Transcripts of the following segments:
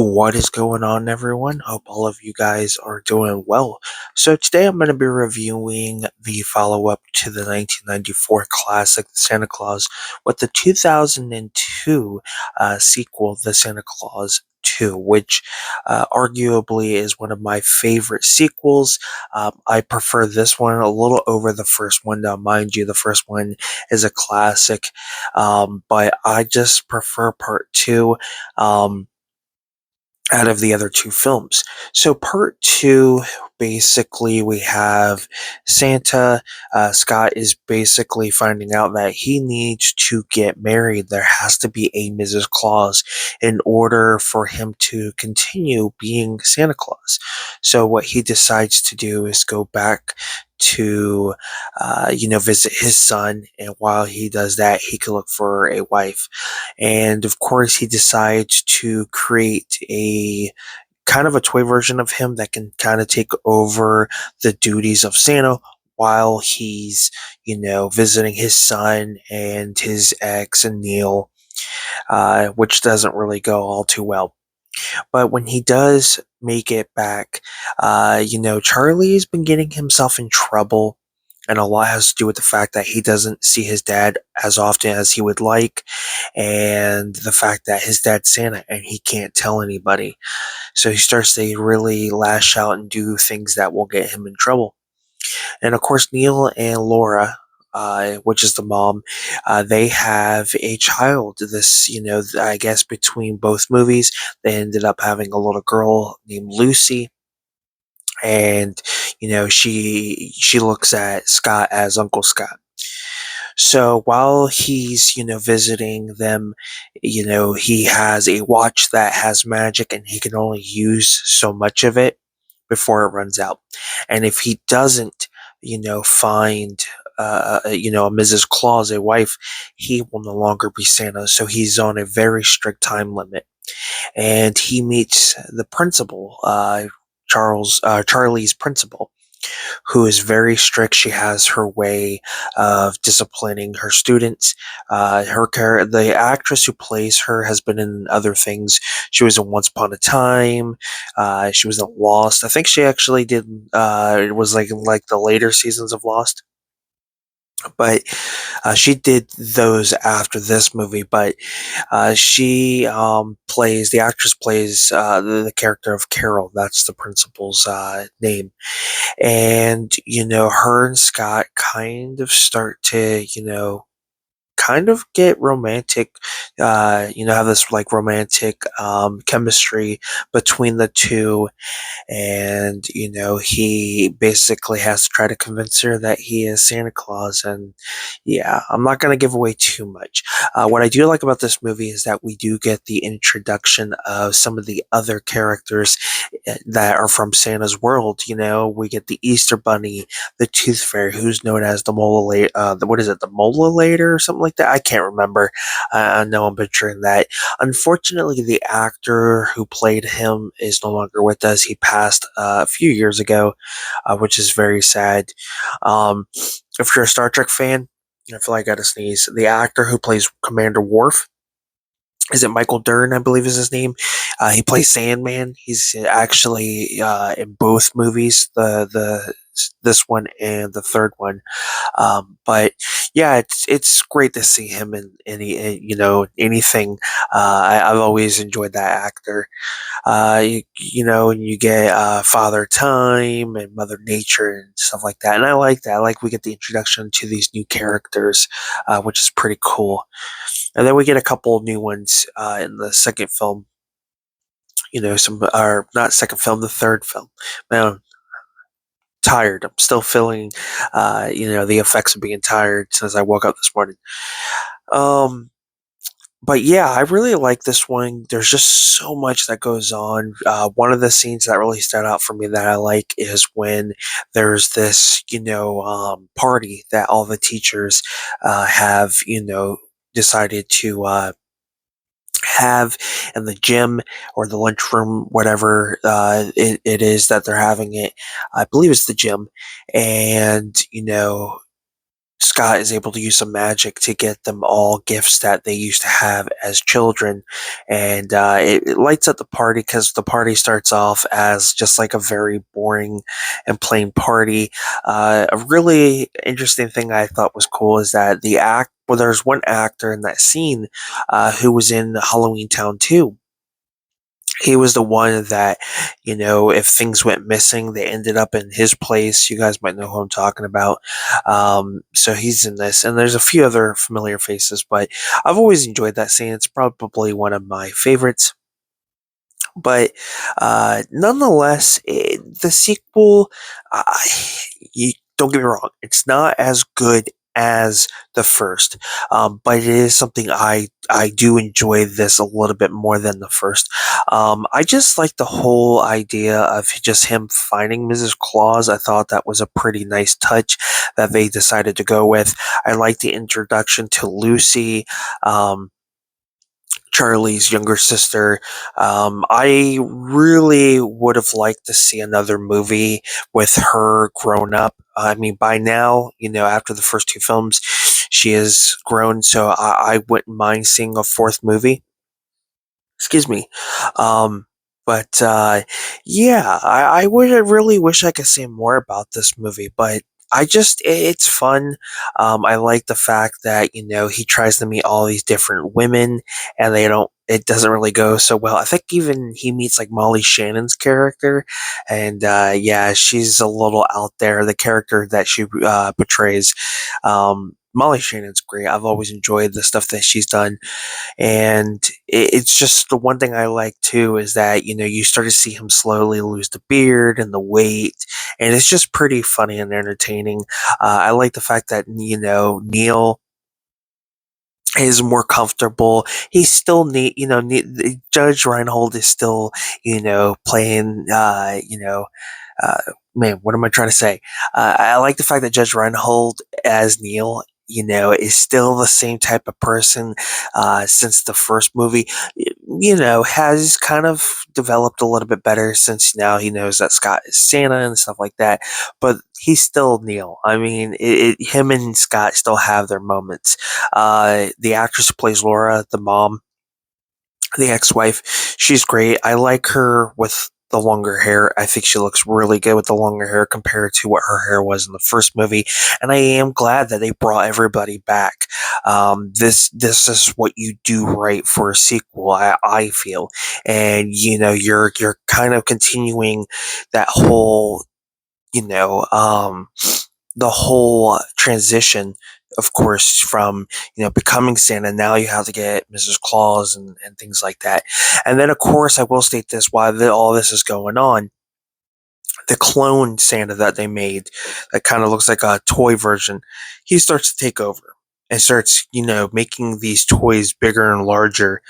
What is going on, everyone? Hope all of you guys are doing well. So, today I'm going to be reviewing the follow up to the 1994 classic, Santa Claus, with the 2002 sequel, The Santa Claus 2, which arguably is one of my favorite sequels. I prefer this one a little over the first one. Now, mind you, the first one is a classic, but I just prefer part two. Out of the other two films. So, part two, basically, we have Santa. Scott is basically finding out that he needs to get married. There has to be a Mrs. Claus in order for him to continue being Santa Claus. So, what he decides to do is go back to, visit his son. And while he does that, he can look for a wife. And of course, he decides to create a kind of a toy version of him that can kind of take over the duties of Santa while he's, visiting his son and his ex and Neil, which doesn't really go all too well. But when he does make it back, Charlie's been getting himself in trouble. And a lot has to do with the fact that he doesn't see his dad as often as he would like, and the fact that his dad's Santa and he can't tell anybody. So he starts to really lash out and do things that will get him in trouble. And of course, Neil and Laura, which is the mom, they have a child. I guess between both movies, they ended up having a little girl named Lucy. And she looks at Scott as Uncle Scott. So while he's, visiting them, he has a watch that has magic and he can only use so much of it before it runs out. And if he doesn't, find, a Mrs. Claus, a wife, he will no longer be Santa. So he's on a very strict time limit. And he meets the principal, Charlie's principal, who is very strict. She has her way of disciplining her students. The actress who plays her has been in other things. She was in Once Upon a Time. She was in Lost. I think she actually did. It was like in like the later seasons of Lost. But she did those after this movie. But she plays the actress plays the character of Carol. That's the principal's name. And her and Scott kind of start to kind of get romantic, have this like romantic chemistry between the two. And he basically has to try to convince her that he is Santa Claus. And yeah, I'm not going to give away too much. What I do like about this movie is that we do get the introduction of some of the other characters that are from Santa's world. We get the Easter Bunny, the Tooth Fairy, who's known as the what is it, the Molalator or something like that? I can't remember. I know I'm butchering that. Unfortunately, the actor who played him is no longer with us. He passed a few years ago, which is very sad. If you're a Star Trek fan, I feel like I gotta sneeze. The actor who plays Commander Worf, is it Michael Dern, I believe is his name? He plays Sandman. He's actually in both movies, the this one and the third one. But yeah, it's great to see him in anything. I've always enjoyed that actor. And you get Father Time and Mother Nature and stuff like that. And I like that. I like we get the introduction to these new characters, which is pretty cool. And then we get a couple new ones in the second film. Some or not second film, the third film. Man, I'm tired. I'm still feeling, the effects of being tired since I woke up this morning. Um, but yeah, I really like this one. There's just so much that goes on. One of the scenes that really stood out for me that I like is when there's this, party that all the teachers have, decided to have in the gym or the lunchroom, whatever it is that they're having it. I believe it's the gym, and Scott is able to use some magic to get them all gifts that they used to have as children, and it lights up the party because the party starts off as just like a very boring and plain party. A really interesting thing I thought was cool is that there's one actor in that scene who was in Halloween Town 2. He was the one that, if things went missing, they ended up in his place. You guys might know who I'm talking about. So he's in this, and there's a few other familiar faces, but I've always enjoyed that scene. It's probably one of my favorites. But nonetheless, the sequel, uh, you don't get me wrong, it's not as good as the first, but it is something I do enjoy this a little bit more than the first. I just like the whole idea of just him finding Mrs. Claus. I thought that was a pretty nice touch that they decided to go with. I like the introduction to Lucy. Charlie's younger sister. I really would have liked to see another movie with her grown up. I mean, by now, after the first two films, she is grown, so I wouldn't mind seeing a fourth movie. Excuse me. Um, but yeah, I really wish I could say more about this movie, but it's fun. I like the fact that he tries to meet all these different women, and it doesn't really go so well. I think even he meets like Molly Shannon's character, and yeah, she's a little out there. The character that she portrays. Molly Shannon's great. I've always enjoyed the stuff that she's done, and it's just the one thing I like too is that you start to see him slowly lose the beard and the weight, and it's just pretty funny and entertaining. I like the fact that Neil is more comfortable. He's still neat, Judge Reinhold is still playing. Uh, Man, what am I trying to say? I like the fact that Judge Reinhold as Neil, is still the same type of person since the first movie. Has kind of developed a little bit better since now he knows that Scott is Santa and stuff like that. But he's still Neil. I mean, him and Scott still have their moments. The actress who plays Laura, the mom, the ex-wife, she's great. I like her with the longer hair. I think she looks really good with the longer hair compared to what her hair was in the first movie. And I am glad that they brought everybody back. This is what you do right for a sequel. I feel, and you're kind of continuing that whole you know the whole transition, of course, from becoming Santa. Now you have to get Mrs. Claus and things like that. And then, of course, I will state this: while all this is going on, the clone Santa that they made, that kind of looks like a toy version, he starts to take over and starts, making these toys bigger and larger,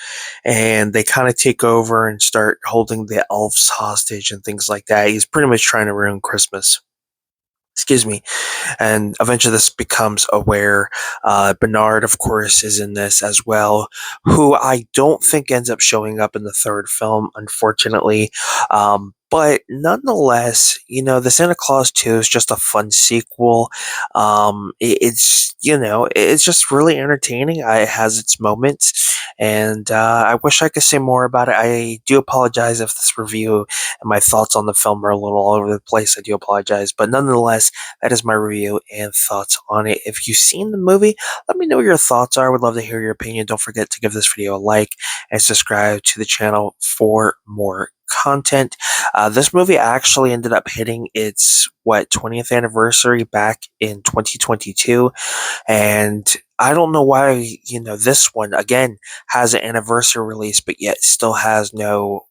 and they kind of take over and start holding the elves hostage and things like that. He's pretty much trying to ruin Christmas. Excuse me. And eventually this becomes aware. Bernard, of course, is in this as well, who I don't think ends up showing up in the third film, unfortunately. But nonetheless, the Santa Claus 2 is just a fun sequel. It's just really entertaining. It has its moments, and I wish I could say more about it. I do apologize if this review and my thoughts on the film are a little all over the place. I do apologize, but nonetheless, that is my review and thoughts on it. If you've seen the movie, let me know what your thoughts are. I would love to hear your opinion. Don't forget to give this video a like and subscribe to the channel for more content. This movie actually ended up hitting its 20th anniversary back in 2022, and I don't know why this one again has an anniversary release, but yet still has no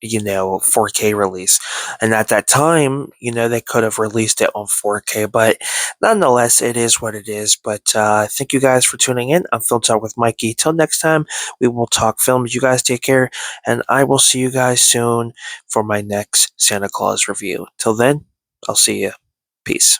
4K release. And at that time, they could have released it on 4K, but nonetheless, it is what it is. But thank you guys for tuning in. I'm Film Talk with Mikey. Till next time, we will talk films. You guys take care, and I will see you guys soon for my next Santa Claus review. Till then, I'll see you. Peace.